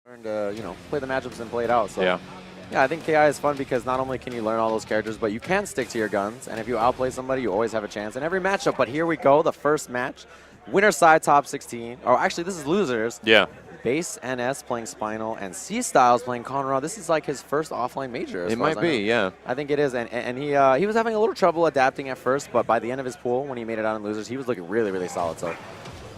learn to, play the matchups and play it out. So Yeah. Yeah, I think KI is fun because not only can you learn all those characters, but you can stick to your guns. And if you outplay somebody, you always have a chance in every matchup. But here we go, the first match. Winner side top 16. Oh, actually, this is losers. Yeah. Base NS playing Spinal and CStyles playing Conrad. This is like his first offline major. It might be, yeah. I think it is. And he was having a little trouble adapting at first, but by the end of his pool, when he made it out in losers, he was looking really, really solid. So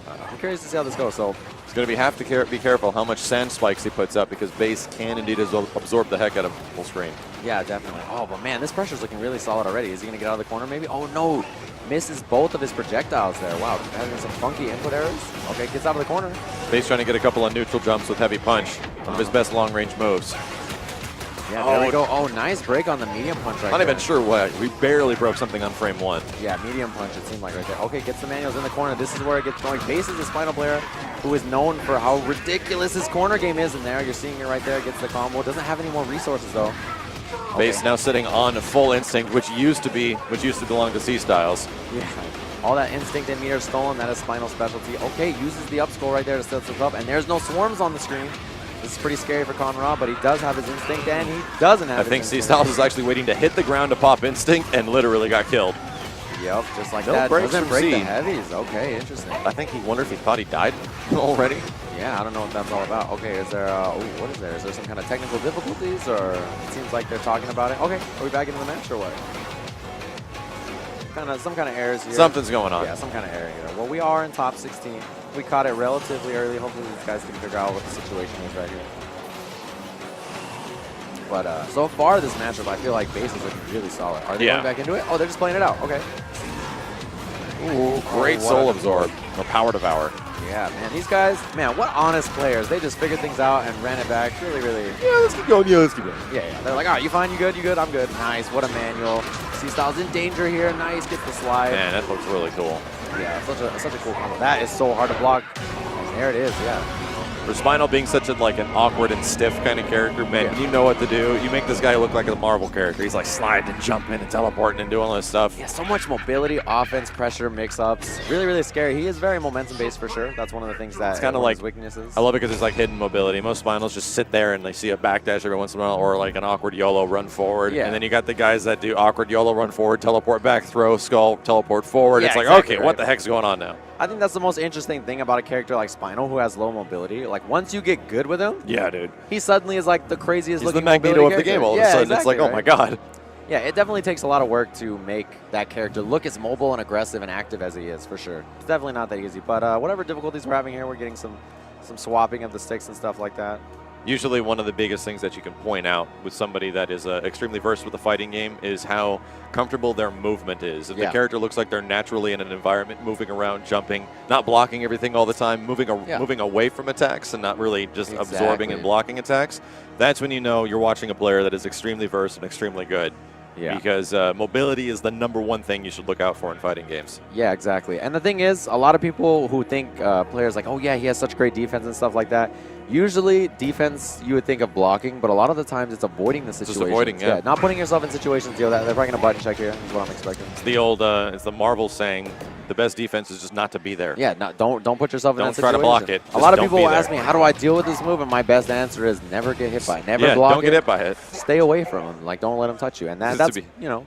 I'm curious to see how this goes. So it's going to be careful how much sand spikes he puts up because base can indeed absorb the heck out of full screen. yeah, definitely. Oh, but man, this pressure's looking really solid already. Is he going to get out of the corner maybe? Oh, no. Misses both of his projectiles there. Wow, having some funky input errors. Okay, gets out of the corner. Base trying to get a couple of neutral jumps with heavy punch. One of his best long-range moves. Yeah, there we go. Oh, nice break on the medium punch right Not there. even sure what. We barely broke something on frame one. Yeah, medium punch, it seemed like right there. Okay, gets the manuals in the corner. This is where it gets going. Base is a Spinal player who is known for how ridiculous his corner game is in there. You're seeing it right there. Gets the combo. Doesn't have any more resources, though. Okay. Base now sitting on full instinct, which used to belong to CStyles. Yeah. All that instinct and meter stolen. That is Spinal specialty. Okay, uses the up scroll right there to set this up. And there's no swarms on the screen. This is pretty scary for Conrad, but he does have his instinct, and he doesn't have I think his CStyles is actually waiting to hit the ground to pop instinct and literally got killed. Yep, just like No that. breaks Doesn't from break the Seed. heavies. Okay, interesting. I think he wondered if he thought he died already. Yeah, I don't know what that's all about. Okay, is there, what is there? Is there some kind of technical difficulties, or it seems like they're talking about it? Okay, are we back into the match, or what? Some kind of errors here. Something's going on. Yeah, some kind of error here. Well, we are in top 16. We caught it relatively early. Hopefully these guys can figure out what the situation is right here. But so far this matchup, I feel like base is looking really solid. Are they going back into it? Oh, they're just playing it out. Okay. Ooh, great soul absorb. No power devour. Yeah, man, these guys, man, what honest players. They just figured things out and ran it back. Really, really. Yeah, let's keep going. Yeah, let's keep going. Yeah. They're like, all right, you fine? You good? You good? I'm good. Nice. What a manual. CStyles in danger here. Nice. Gets the slide. Man, that looks really cool. Yeah, such a cool combo. That is so hard to block. And there it is, yeah. For Spinal being such an awkward and stiff kind of character, man, you know what to do. You make this guy look like a Marvel character. He's like sliding and jumping and teleporting and doing all this stuff. Yeah, so much mobility, offense, pressure, mix-ups. Really, really scary. He is very momentum-based for sure. That's one of the things that it's kind of like his weaknesses. I love it because it's like hidden mobility. Most Spinals just sit there and they see a backdash every once in a while or like an awkward YOLO run forward. Yeah. And then you got the guys that do awkward YOLO run forward, teleport back, throw, skull, teleport forward. Yeah, it's like, exactly okay, what the heck's going on now? I think that's the most interesting thing about a character like Spinal who has low mobility. Like, once you get good with him, yeah, dude, he suddenly is like the craziest He's looking the Magneto of the game all of a sudden. Exactly, it's like, oh my god. Yeah, it definitely takes a lot of work to make that character look as mobile and aggressive and active as he is, for sure. It's definitely not that easy. But whatever difficulties we're having here, we're getting some swapping of the sticks and stuff like that. Usually one of the biggest things that you can point out with somebody that is extremely versed with the fighting game is how comfortable their movement is. If the character looks like they're naturally in an environment, moving around, jumping, not blocking everything all the time, moving away from attacks and not really just absorbing and blocking attacks, that's when you know you're watching a player that is extremely versed and extremely good. Yeah. Because mobility is the #1 thing you should look out for in fighting games. Yeah, exactly. And the thing is, a lot of people who think players like, oh yeah, he has such great defense and stuff like that, usually defense you would think of blocking, but a lot of the times it's avoiding the situation. Just avoiding, yeah. Not putting yourself in situations, that they're probably going to button check here, is what I'm expecting. It's the old, it's the Marvel saying, the best defense is just not to be there. Yeah, don't put yourself in that situation. Don't try to block it. A lot of people will ask me, how do I deal with this move? And my best answer is never get hit by it. Never block it. Don't get hit by it. Stay away from him. Like, don't let him touch you. And that's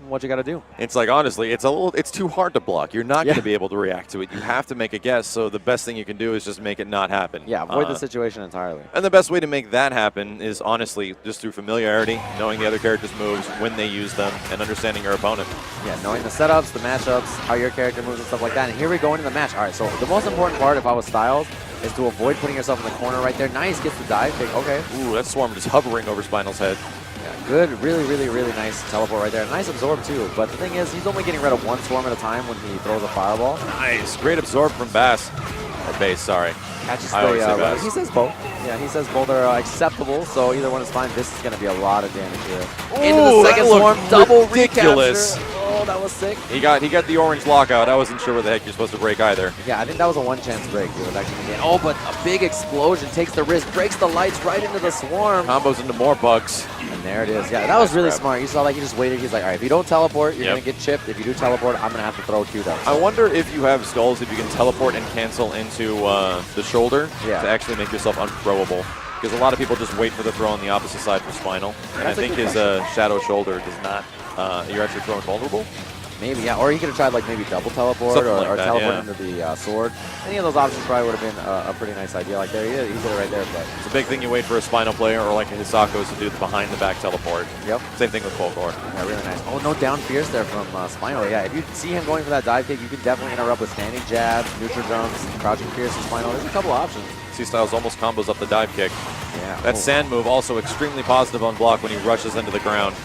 what you got to do. It's like, honestly, it's too hard to block. You're not going to be able to react to it. You have to make a guess. So the best thing you can do is just make it not happen. Yeah, avoid the situation entirely. And the best way to make that happen is honestly just through familiarity, knowing the other character's moves, when they use them, and understanding your opponent. Yeah, knowing the setups, the matchups, how your character moves and stuff like that. And here we go into the match. All right, so the most important part, if I was Styles, is to avoid putting yourself in the corner right there. Nice, gets the dive kick. Okay. Ooh, that swarm just hovering over Spinal's head. Yeah, good. Really, really, really nice teleport right there. Nice absorb, too. But the thing is, he's only getting rid of one swarm at a time when he throws a fireball. Nice. Great absorb from Bass. Or Base, sorry. Catches the, he says both. Yeah, he says both are acceptable, so either one is fine. This is going to be a lot of damage here. Ooh, into the second swarm, double ridiculous. Recapture. Oh, that was sick. He got the orange lockout. I wasn't sure where the heck you're supposed to break either. Yeah, I think that was a one-chance break. It was actually again. Oh, but a big explosion takes the wrist, breaks the lights right into the swarm. Combos into more bugs. And there it is. Yeah, that was really smart. You saw like he just waited. He's like, all right, if you don't teleport, you're going to get chipped. If you do teleport, I'm going to have to throw Q down. I wonder if you have skulls, if you can teleport and cancel into the shoulder to actually make yourself unthrowable. because a lot of people just wait for the throw on the opposite side for Spinal. And I think his shadow shoulder does not, you're actually throwing vulnerable? Maybe, yeah. Or he could have tried like maybe double teleport or that, teleport into the sword. Any of those options probably would have been a pretty nice idea. Like there he is, he did it right there. But it's a big thing you wait for a Spinal player or like a Hisako's to do the behind the back teleport. Yep. Same thing with Fulgor. Yeah, really nice. Oh, no down fierce there from Spinal. Yeah, if you see him going for that dive kick, you can definitely interrupt with standing jabs, neutral jumps, crouching fierce and Spinal. There's a couple options. CStyles almost combos up the dive kick. Yeah. That sand move also extremely positive on block when he rushes into the ground.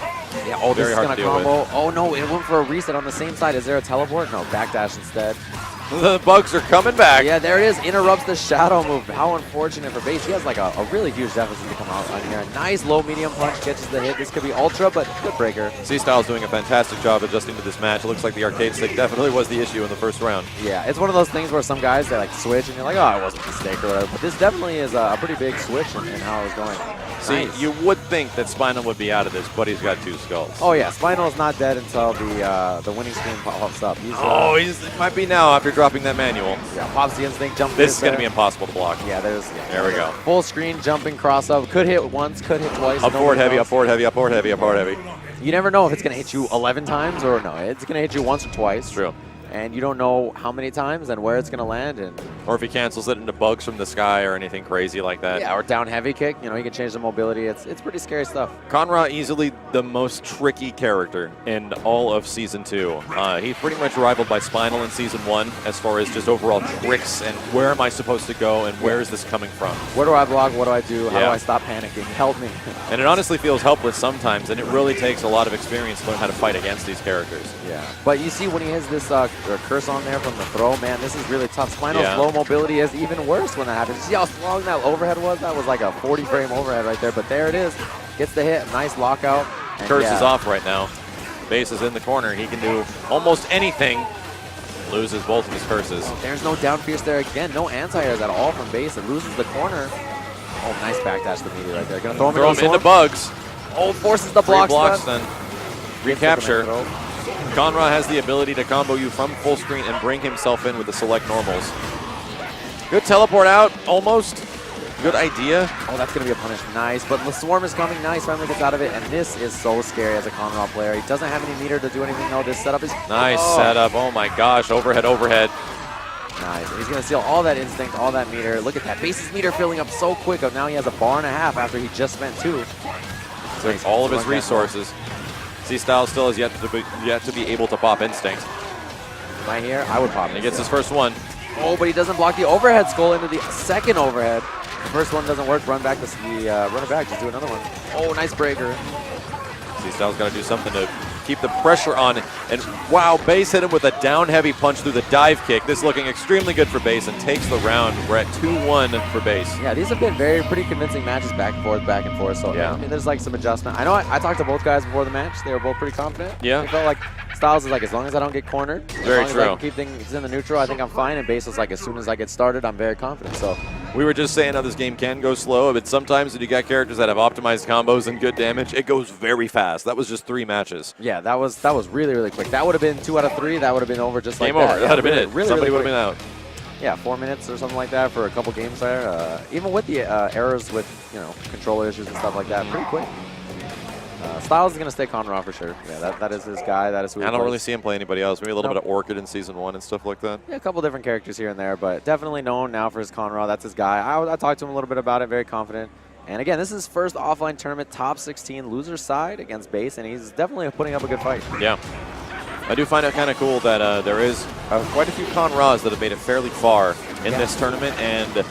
Yeah, oh, very this is hard going to to deal combo. with. Oh, no, it went for a reset on the same side. Is there a teleport? No, backdash instead. The bugs are coming back. Yeah, there it is. Interrupts the shadow move. How unfortunate for base. He has like a really huge deficit to come out on here. Nice low medium punch catches the hit. This could be ultra, but good breaker. CStyles doing a fantastic job adjusting to this match. It looks like the arcade stick definitely was the issue in the first round. Yeah, it's one of those things where some guys, they like switch and you're like, oh, it wasn't a mistake or whatever. But this definitely is a pretty big switch in how it was going. See, Nice. you would think that Spinal would be out of this, but he's got 2 skulls. Oh yeah, Spinal is not dead until the winning screen pops up. He's, it might be now after dropping that manual. yeah, pops the instinct, jump. This is going to be impossible to block. Yeah, there we go. Full screen jumping cross up. Could hit once, could hit twice. Up forward heavy, up forward heavy, up forward heavy, up forward heavy. You never know if it's going to hit you 11 times or no. It's going to hit you once or twice. True. And you don't know how many times and where it's going to land. And or if he cancels it into bugs from the sky or anything crazy like that. yeah, or down heavy kick. You know, he can change the mobility. It's pretty scary stuff. Conra easily the most tricky character in all of Season 2. He's pretty much rivaled by Spinal in Season 1 as far as just overall tricks and where am I supposed to go and where is this coming from. Where do I block? What do I do? How do I stop panicking? Help me. And it honestly feels helpless sometimes, and it really takes a lot of experience to learn how to fight against these characters. Yeah. But you see when he has this curse on there from the throw, man, this is really tough. Spinal's low mobility is even worse when that happens. See how long that overhead was? That was like a 40-frame overhead right there, but there it is. Gets the hit, nice lockout. Curse is off right now. Base is in the corner. He can do almost anything. Loses both of his curses. Oh, there's no down fierce there again. No anti-airs at all from Base. It loses the corner. Oh, nice backdash to Meteor right there. Gonna throw him into bugs. Oh, forces the block. Blocks then. Recapture. Conra has the ability to combo you from full screen and bring himself in with the select normals. Good teleport out, almost. Good idea. Oh, that's going to be a punish. Nice. But the Swarm is coming. Nice. Finally gets out of it. And this is so scary as a Conra player. He doesn't have any meter to do anything. No, this setup is... Nice setup. Oh, my gosh. Overhead, overhead. Nice. He's going to steal all that instinct, all that meter. Look at that. Base's meter filling up so quick. Now he has a bar and a half after he just spent 2. So nice. All of his resources. CStyles still has yet to be able to pop instinct. Right here, I would pop it. He gets his first one. Oh, but he doesn't block the overhead skull into the second overhead. The first one doesn't work. Run back. Run it back. Just do another one. Oh, nice breaker. CStyles got to do something to keep the pressure on. And wow, Base hit him with a down heavy punch through the dive kick. This is looking extremely good for Base and takes the round. We're at 2-1 for Base. Yeah, these have been pretty convincing matches back and forth. So yeah, I mean, there's like some adjustment. I know I talked to both guys before the match. They were both pretty confident. Yeah. They felt like Styles is like, as long as I don't get cornered, very as long as I can keep things in the neutral, I think I'm fine. And Base was like, as soon as I get started, I'm very confident. So we were just saying how this game can go slow, but sometimes when you got characters that have optimized combos and good damage, it goes very fast. That was just 3 matches. Yeah, that was really, really quick. That would have been 2 out of 3. That would have been over just like that. Game over. That would have been it. Really, Somebody really would have been out. Yeah, 4 minutes or something like that for a couple games there. Even with the errors with, controller issues and stuff like that, pretty quick. Styles is going to stay Conra for sure. Yeah, that is his guy. That is who he I don't plays. really see him play anybody else. Maybe a little bit of Orchid in Season 1 and stuff like that. Yeah, a couple different characters here and there, but definitely known now for his Conra. That's his guy. I talked to him a little bit about it, very confident. And again, this is his first offline tournament, top 16, loser side against Base, and he's definitely putting up a good fight. Yeah. I do find it kind of cool that there is quite a few Conras that have made it fairly far in this tournament, and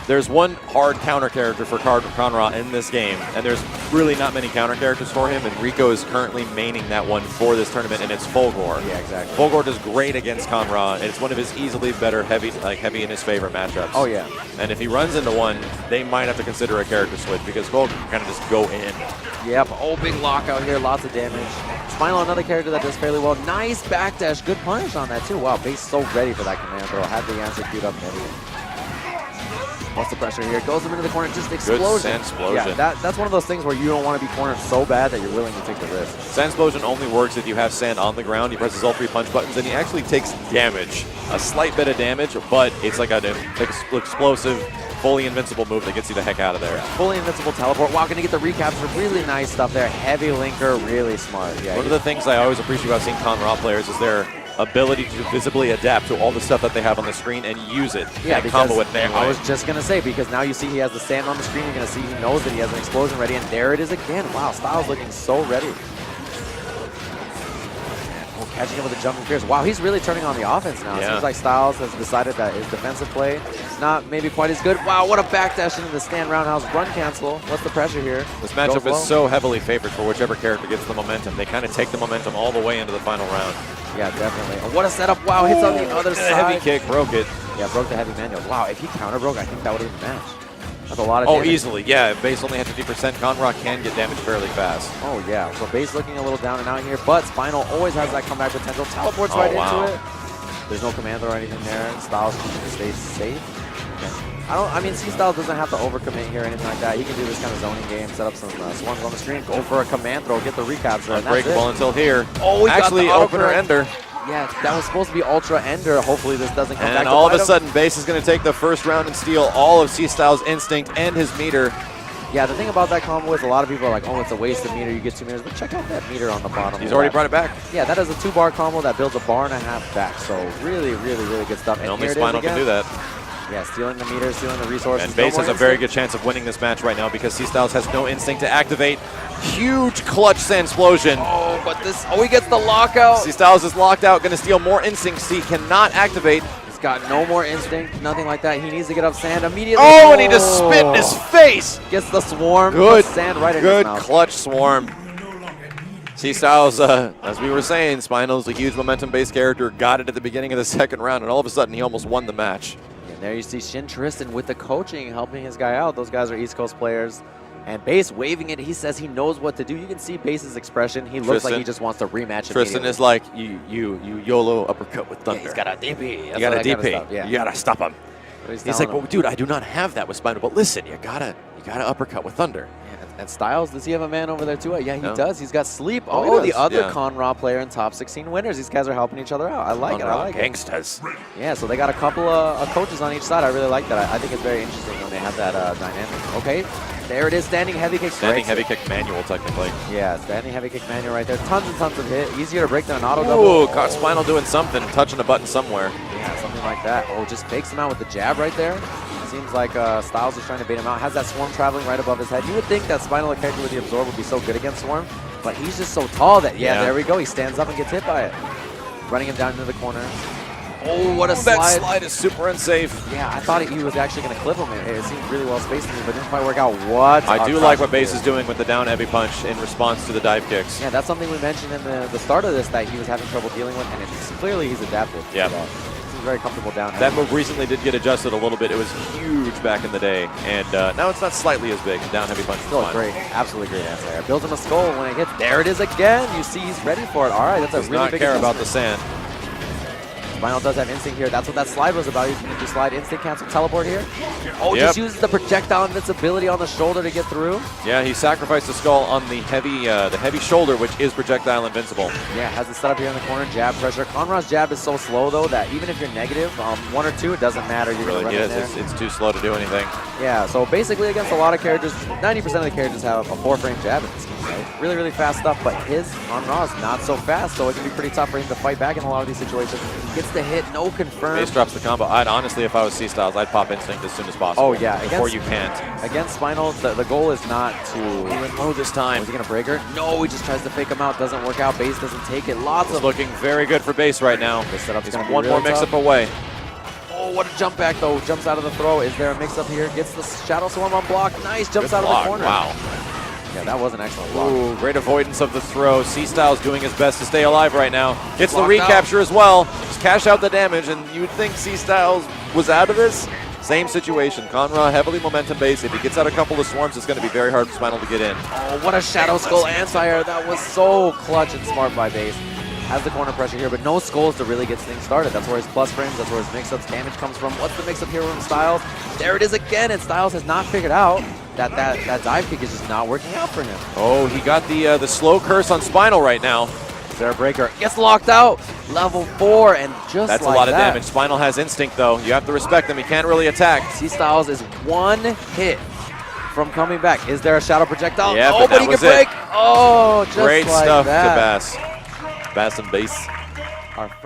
there's one hard counter character for Conra in this game, and there's really not many counter characters for him, and Rico is currently maining that one for this tournament, and it's Fulgor. Yeah, exactly. Fulgor does great against Conra, and it's one of his easily better heavy in his favorite matchups. Oh, yeah. And if he runs into one, they might have to consider a character switch, because Fulgor can kind of just go in. Yep, big lockout here, lots of damage. Spinal, another character that does fairly well. Nice backdash, good punish on that too. Wow, Base so ready for that command throw. Had the answer queued up and everything. What's the pressure here? Goes him into the corner, just explosion. Good sand explosion. Yeah, that's one of those things where you don't want to be cornered so bad that you're willing to take the risk. Sand explosion only works if you have sand on the ground. He presses all 3 punch buttons, and he actually takes damage. A slight bit of damage, but it's like an explosive fully invincible move that gets you the heck out of there. Fully invincible teleport. Wow, gonna get the recapture. Really nice stuff there. Heavy linker, really smart. Yeah. One of the things I always appreciate about seeing Con Ra players is their ability to visibly adapt to all the stuff that they have on the screen and use it. Yeah, and combo it their way. I was just gonna say, because now you see he has the stand on the screen. You're gonna see he knows that he has an explosion ready, and there it is again. Wow, Styles looking so ready. Catching up with the jumping fears. Wow, he's really turning on the offense now. Yeah. It seems like Styles has decided that his defensive play is not maybe quite as good. Wow, what a backdash into the stand roundhouse run cancel. What's the pressure here? This matchup is so heavily favored for whichever character gets the momentum. They kind of take the momentum all the way into the final round. Yeah, definitely. And what a setup. Wow, hits on the other side. Heavy kick, broke it. Yeah, broke the heavy manual. Wow, if he counter broke, I think that would have been the match. That's a lot of damage. Oh, easily. Yeah, if base only had 50%, Con Ra can get damage fairly fast. Oh, yeah. So base looking a little down and out here, but Spinal always has that comeback potential. Teleports right into it. There's no command throw or anything there. Styles can stay safe. Okay. I mean, CStyles doesn't have to overcommit here or anything like that. He can do this kind of zoning game, set up some swarms on the screen, go for a command throw, get the recapture. Unbreakable until here. Oh, he actually, opener ender. Yeah, that was supposed to be Ultra Ender. Hopefully this doesn't come back and to all of a him. sudden, base is going to take the first round and steal all of CStyles' instinct and his meter. Yeah, the thing about that combo is a lot of people are like, oh, it's a waste of meter. You get 2 meters. But check out that meter on the bottom. He's already brought it back. Yeah, that is a 2-bar combo that builds a bar and a half back. So really, really, really good stuff. And only Spinal can do that. Yeah, stealing the meter, stealing the resources. And base has a very good chance of winning this match right now because CStyles has no instinct to activate. Huge clutch Sandsplosion. Oh, but this, he gets the lockout. CStyles is locked out, going to steal more instincts. He cannot activate. He's got no more instinct, nothing like that. He needs to get up sand immediately. Oh, and he just spit in his face. Gets the swarm. Good sand right in his mouth. Good clutch swarm. CStyles, as we were saying, Spinal's a huge momentum-based character. Got it at the beginning of the second round, and all of a sudden he almost won the match. And there you see Shin Tristan with the coaching, helping his guy out. Those guys are East Coast players. And Base waving it. He says he knows what to do. You can see Base's expression. He looks like he just wants to rematch. Tristan is like, you YOLO uppercut with thunder. Yeah, he's got a DP. You got a DP. Yeah. You got to stop him. He's like, well, dude, I do not have that with Spinal. But listen, you gotta uppercut with thunder. And Styles, does he have a man over there too? Yeah, he does. He's got Sleep. Oh, the other Con Ra player in top 16 winners. These guys are helping each other out. I like it. I like gangsters. Yeah, so they got a couple of coaches on each side. I really like that. I think it's very interesting when they have that dynamic. Okay, there it is. Standing heavy kick. Standing heavy kick manual, technically. Yeah, standing heavy kick manual right there. Tons and tons of hit. Easier to break than an auto double. Ooh, caught Spinal doing something, touching a button somewhere. Yeah, something like that. Oh, just fakes him out with the jab right there. Seems like Styles is trying to bait him out. Has that Swarm traveling right above his head. You would think that Spinal, a character with the Absorb, would be so good against Swarm, but he's just so tall that, there we go. He stands up and gets hit by it. Running him down into the corner. Oh, what a slide. That slide is super unsafe. Yeah, I thought he was actually going to clip him. It seemed really well spaced to me, but didn't quite work out. What? I do like what Base is doing with the down heavy punch in response to the dive kicks. Yeah, that's something we mentioned in the start of this that he was having trouble dealing with, and it's clearly he's adapted. Yeah. Very comfortable down. That move recently did get adjusted a little bit. It was huge back in the day, and now it's not slightly as big. Down heavy punch. Still a great, absolutely great answer there. Builds him a skull when it hits. There it is again. You see he's ready for it. All right, that's a really big. Does not care about the sand. Spinal does have instinct here. That's what that slide was about. He's going to do slide, instant cancel, teleport here. Oh, just uses the projectile invincibility on the shoulder to get through. Yeah, he sacrificed the skull on the heavy shoulder, which is projectile invincible. Yeah, has it set up here in the corner, jab pressure. Con Ra's jab is so slow, though, that even if you're negative, 1 or 2, it doesn't matter. You're really is. It's too slow to do anything. Yeah, so basically against a lot of characters, 90% of the characters have a 4-frame jab in this game, right? Really, really fast stuff, but his Con Ra is not so fast, so it can be pretty tough for him to fight back in a lot of these situations. He gets the hit, no confirm. Base drops the combo. Honestly, if I was CStyles, I'd pop instinct as soon as possible. Oh, yeah. Before you can't. Against Spinal, the goal is not to... He went low this time. Was he going to break her? No, he just tries to fake him out. Doesn't work out. Base doesn't take it. Lots of... looking very good for Base right now. This setup is one more mix-up away. Oh, what a jump back, though. Jumps out of the throw. Is there a mix-up here? Gets the Shadow Swarm on block. Nice. Jumps out of the corner. Wow. Yeah, that was an excellent block. Ooh, great avoidance of the throw. CStyles doing his best to stay alive right now. Gets the recapture as well. Just cash out the damage, and you would think CStyles was out of this. Same situation. Con Ra heavily momentum based. If he gets out a couple of swarms, it's going to be very hard for Spinal to get in. Oh, what a Shadow Skull anti-air. That was so clutch and smart by Base. Has the corner pressure here, but no skulls to really get things started. That's where his plus frames, that's where his mix-ups damage comes from. What's the mix-up here from Styles? There it is again, and Styles has not figured out that dive kick is just not working out for him. Oh, he got the slow curse on Spinal right now. Is there a breaker? Gets locked out. Level 4, and just That's like a lot of that, damage. Spinal has instinct, though. You have to respect him. He can't really attack. CStyles is 1 hit from coming back. Is there a shadow projectile? Yeah, Oh, but but he that can was break. Oh, just Great like stuff that. to Bass. Bass and base. Our first